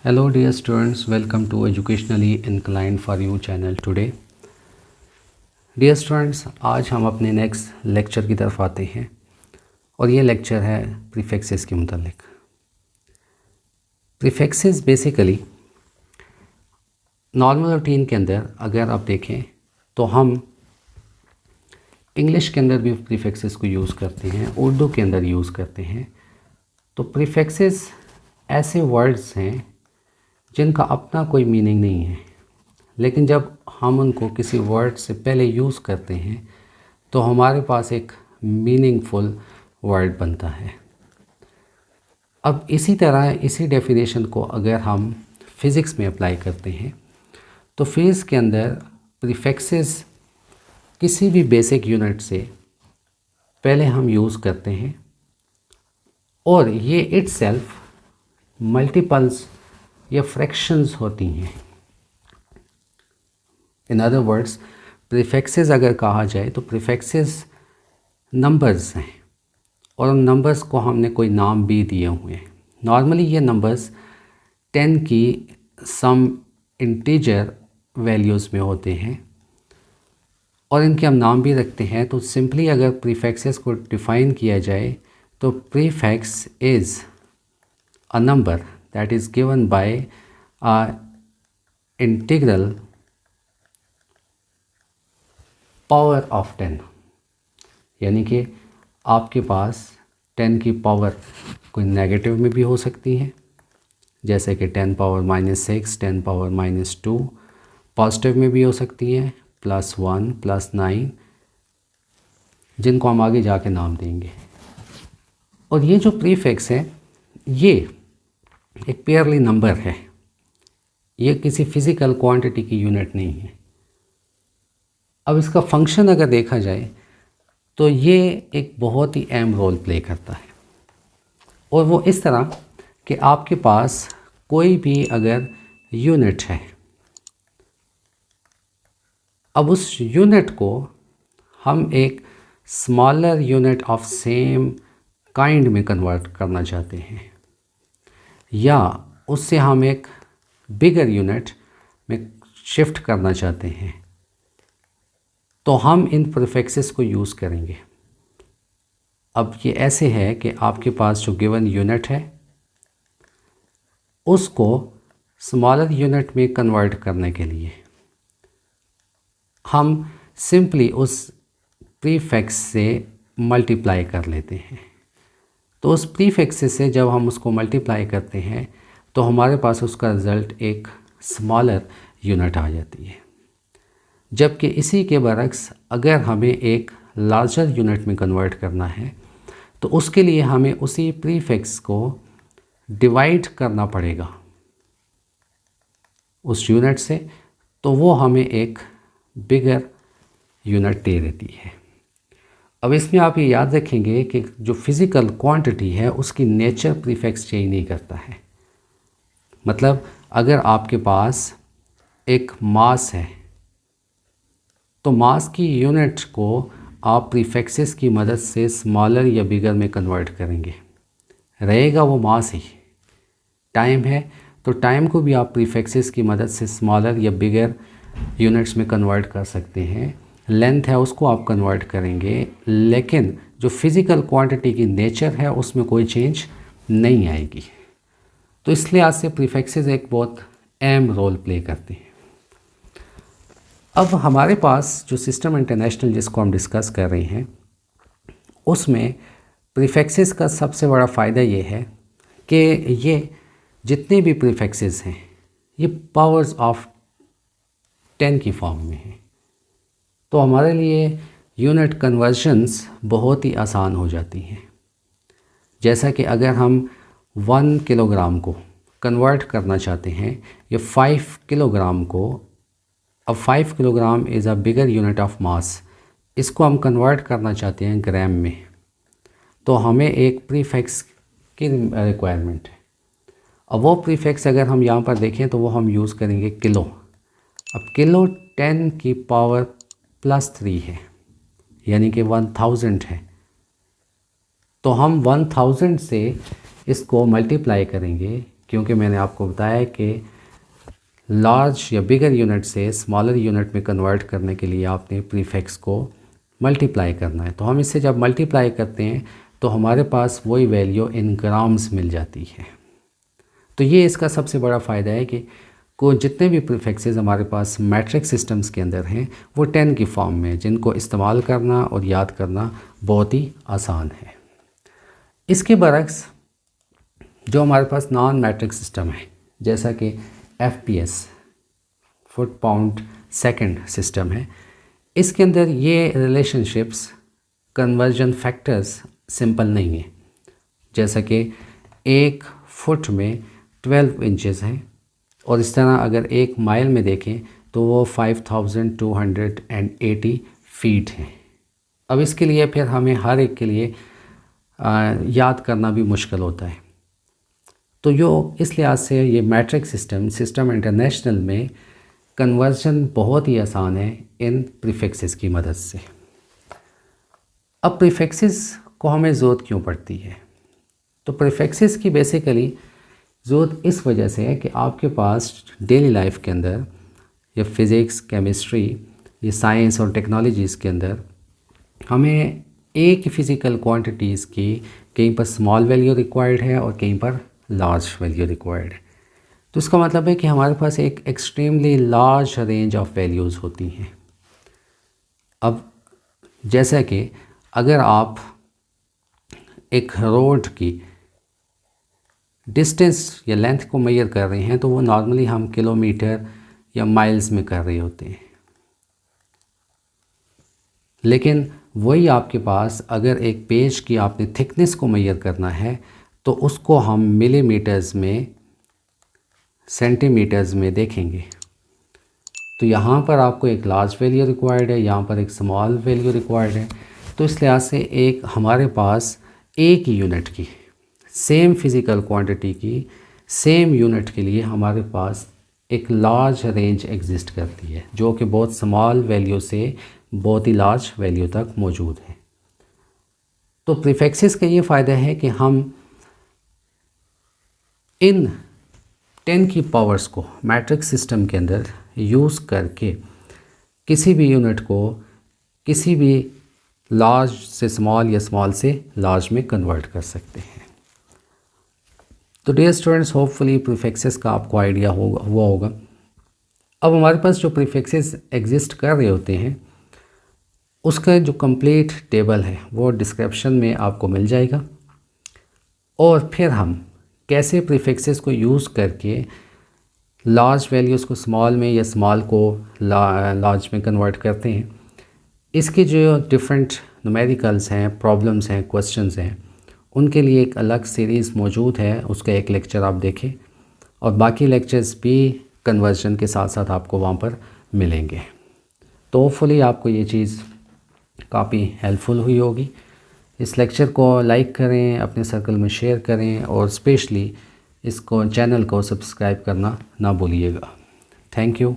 Hello dear students, welcome to Educationally Inclined for You channel today. Dear students, आज हम अपने next lecture की तरफ आते हैं और ये लेक्चर है प्रीफिक्सेस के मुतालिक। प्रीफिक्सेस बेसिकली नॉर्मल रूटीन के अंदर अगर आप देखें तो हम इंग्लिश के अंदर भी प्रीफिक्सेस को यूज़ करते हैं, उर्दू के अंदर यूज़ करते हैं। तो प्रीफिक्सेस ऐसे वर्ड्स हैं जिनका अपना कोई मीनिंग नहीं है, लेकिन जब हम उनको किसी वर्ड से पहले यूज़ करते हैं तो हमारे पास एक मीनिंगफुल वर्ड बनता है। अब इसी तरह इसी डेफिनेशन को अगर हम फिज़िक्स में अप्लाई करते हैं तो फिज़िक्स के अंदर प्रीफिक्सेस किसी भी बेसिक यूनिट से पहले हम यूज़ करते हैं और ये इटसेल्फ मल्टीपल्स या फ्रैक्शंस होती हैं। इन अदर वर्ड्स, प्रीफिक्सेस अगर कहा जाए तो प्रीफिक्सेस नंबर्स हैं और उन नंबर्स को हमने कोई नाम भी दिए हुए हैं। नॉर्मली ये नंबर्स 10 की सम इंटीजर वैल्यूज़ में होते हैं और इनके हम नाम भी रखते हैं। तो सिंपली अगर प्रीफिक्सेस को डिफ़ाइन किया जाए तो prefix is a number that is given by a integral power of 10। यानी कि आपके पास 10 की पावर कोई नेगेटिव में भी हो सकती है, जैसे कि 10 पावर -6, 10 पावर -2। पॉजिटिव में भी हो सकती है, +1, +9, जिनको हम आगे जाके नाम देंगे। और ये जो प्रीफिक्स है ये एक पेयरली नंबर है, ये किसी फिज़िकल क्वांटिटी की यूनिट नहीं है। अब इसका फंक्शन अगर देखा जाए तो ये एक बहुत ही अहम रोल प्ले करता है और वो इस तरह कि आपके पास कोई भी अगर यूनिट है, अब उस यूनिट को हम एक smaller unit of same kind में कन्वर्ट करना चाहते हैं या उससे हम एक बिगर यूनिट में शिफ्ट करना चाहते हैं, तो हम इन प्रीफिक्सेस को यूज़ करेंगे। अब ये ऐसे है कि आपके पास जो गिवन यूनिट है उसको स्मॉलर यूनिट में कन्वर्ट करने के लिए हम सिंपली उस प्रीफिक्स से मल्टीप्लाई कर लेते हैं। तो उस प्रीफिक्स से जब हम उसको मल्टीप्लाई करते हैं तो हमारे पास उसका रिज़ल्ट एक स्मॉलर यूनिट आ जाती है। जबकि इसी के बरक्स अगर हमें एक लार्जर यूनिट में कन्वर्ट करना है तो उसके लिए हमें उसी प्रीफिक्स को डिवाइड करना पड़ेगा उस यूनिट से, तो वो हमें एक बिगर यूनिट दे देती है। अब इसमें आप ये याद रखेंगे कि जो फिज़िकल क्वांटिटी है उसकी नेचर प्रीफिक्स चेंज नहीं करता है। मतलब अगर आपके पास एक मास है तो मास की यूनिट को आप प्रीफिक्सेस की मदद से स्मॉलर या बिगर में कन्वर्ट करेंगे, रहेगा वो मास ही। टाइम है तो टाइम को भी आप प्रीफिक्सेस की मदद से स्मॉलर या बिगर यूनिट्स में कन्वर्ट कर सकते हैं। लेंथ है उसको आप कन्वर्ट करेंगे, लेकिन जो फिज़िकल क्वांटिटी की नेचर है उसमें कोई चेंज नहीं आएगी। तो इस लिहाज से प्रीफिक्सेस एक बहुत अहम रोल प्ले करते हैं। अब हमारे पास जो सिस्टम इंटरनेशनल जिसको हम डिस्कस कर रहे हैं उसमें प्रीफिक्सेस का सबसे बड़ा फ़ायदा ये है कि ये जितने भी प्रीफिक्सेस हैं ये पावर्स ऑफ 10 की फॉर्म में हैं। तो हमारे लिए यूनिट कन्वर्जन्स बहुत ही आसान हो जाती हैं। जैसा कि अगर हम 1 किलोग्राम को कन्वर्ट करना चाहते हैं या 5 किलोग्राम को, अब 5 kilogram is a bigger unit of mass, इसको हम कन्वर्ट करना चाहते हैं ग्राम में, तो हमें एक प्रीफिक्स की रिक्वायरमेंट है। अब वो प्रीफिक्स अगर हम यहाँ पर देखें तो वो हम यूज़ करेंगे किलो। अब किलो 10 की पावर +3 है, यानी कि 1000 है। तो हम 1000 से इसको मल्टीप्लाई करेंगे क्योंकि मैंने आपको बताया कि लार्ज या बिगर यूनिट से स्मॉलर यूनिट में कन्वर्ट करने के लिए आपने प्रीफिक्स को मल्टीप्लाई करना है। तो हम इससे जब मल्टीप्लाई करते हैं तो हमारे पास वही वैल्यू इन ग्राम्स मिल जाती है। तो ये इसका सबसे बड़ा फ़ायदा है कि जितने भी प्रीफिक्सेस हमारे पास मैट्रिक सिस्टम्स के अंदर हैं वो 10 की फॉर्म में, जिनको इस्तेमाल करना और याद करना बहुत ही आसान है। इसके बरक्स जो हमारे पास नॉन मैट्रिक सिस्टम है, जैसा कि FPS foot pound second system है, इसके अंदर ये रिलेशनशिप्स कन्वर्जन फैक्टर्स सिंपल नहीं है। जैसा कि 1 फुट में 12 इंचेस हैं और इस तरह अगर 1 माइल में देखें तो वो 5280 फीट हैं। अब इसके लिए फिर हमें हर एक के लिए याद करना भी मुश्किल होता है। तो इस लिहाज से ये मैट्रिक सिस्टम इंटरनेशनल में कन्वर्जन बहुत ही आसान है इन प्रीफिक्सेस की मदद से। अब प्रीफिक्सेस को हमें ज़रूरत क्यों पड़ती है? तो प्रीफिक्सेस की बेसिकली ज़रूरत इस वजह से है कि आपके पास डेली लाइफ के अंदर या फिज़िक्स, केमिस्ट्री, ये साइंस और टेक्नोलॉजीज़ के अंदर हमें एक फ़िज़िकल क्वांटिटीज़ की कहीं पर स्मॉल वैल्यू रिक्वायर्ड है और कहीं पर लार्ज वैल्यू रिक्वायर्ड है। तो इसका मतलब है कि हमारे पास एक extremely large range of values होती हैं। अब जैसा कि अगर आप एक रोड की डिस्टेंस या लेंथ को मेजर कर रहे हैं तो वो नॉर्मली हम किलोमीटर या माइल्स में कर रहे होते हैं, लेकिन वही आपके पास अगर एक पेज की आपने थिकनेस को मेजर करना है तो उसको हम मिलीमीटर्स में, सेंटीमीटर्स में देखेंगे। तो यहाँ पर आपको एक लार्ज वैल्यू रिक्वायर्ड है, यहाँ पर एक स्मॉल वैल्यू रिक्वायर्ड है। तो इस लिहाज से एक हमारे पास एक यूनिट की सेम फिज़िकल क्वांटिटी की सेम यूनिट के लिए हमारे पास एक लार्ज रेंज एग्जिस्ट करती है, जो कि बहुत स्मॉल वैल्यू से बहुत ही लार्ज वैल्यू तक मौजूद है। तो प्रीफिक्सेस का ये फ़ायदा है कि हम इन 10 की पावर्स को मैट्रिक सिस्टम के अंदर यूज़ करके किसी भी यूनिट को किसी भी लार्ज से स्मॉल या स्मॉल से लार्ज में कन्वर्ट कर सकते हैं। तो डियर स्टूडेंट्स, होपफुली प्रीफिक्सेस का आपको आइडिया हुआ होगा। अब हमारे पास जो प्रीफिक्सेस एग्जिस्ट कर रहे होते हैं उसका जो कंप्लीट टेबल है वो डिस्क्रिप्शन में आपको मिल जाएगा, और फिर हम कैसे प्रीफिक्सेस को यूज़ करके लार्ज वैल्यूज़ को स्मॉल में या स्मॉल को लार्ज में कन्वर्ट करते हैं, इसके जो डिफरेंट न्यूमेरिकल्स हैं, प्रॉब्लम्स हैं, क्वेश्चंस हैं, उनके लिए एक अलग सीरीज़ मौजूद है। उसका एक लेक्चर आप देखें और बाकी लेक्चर्स भी कन्वर्जन के साथ साथ आपको वहाँ पर मिलेंगे। तो होपफुली आपको ये चीज़ काफ़ी हेल्पफुल हुई होगी। इस लेक्चर को लाइक करें, अपने सर्कल में शेयर करें और स्पेशली इसको चैनल को सब्सक्राइब करना ना भूलिएगा। Thank you.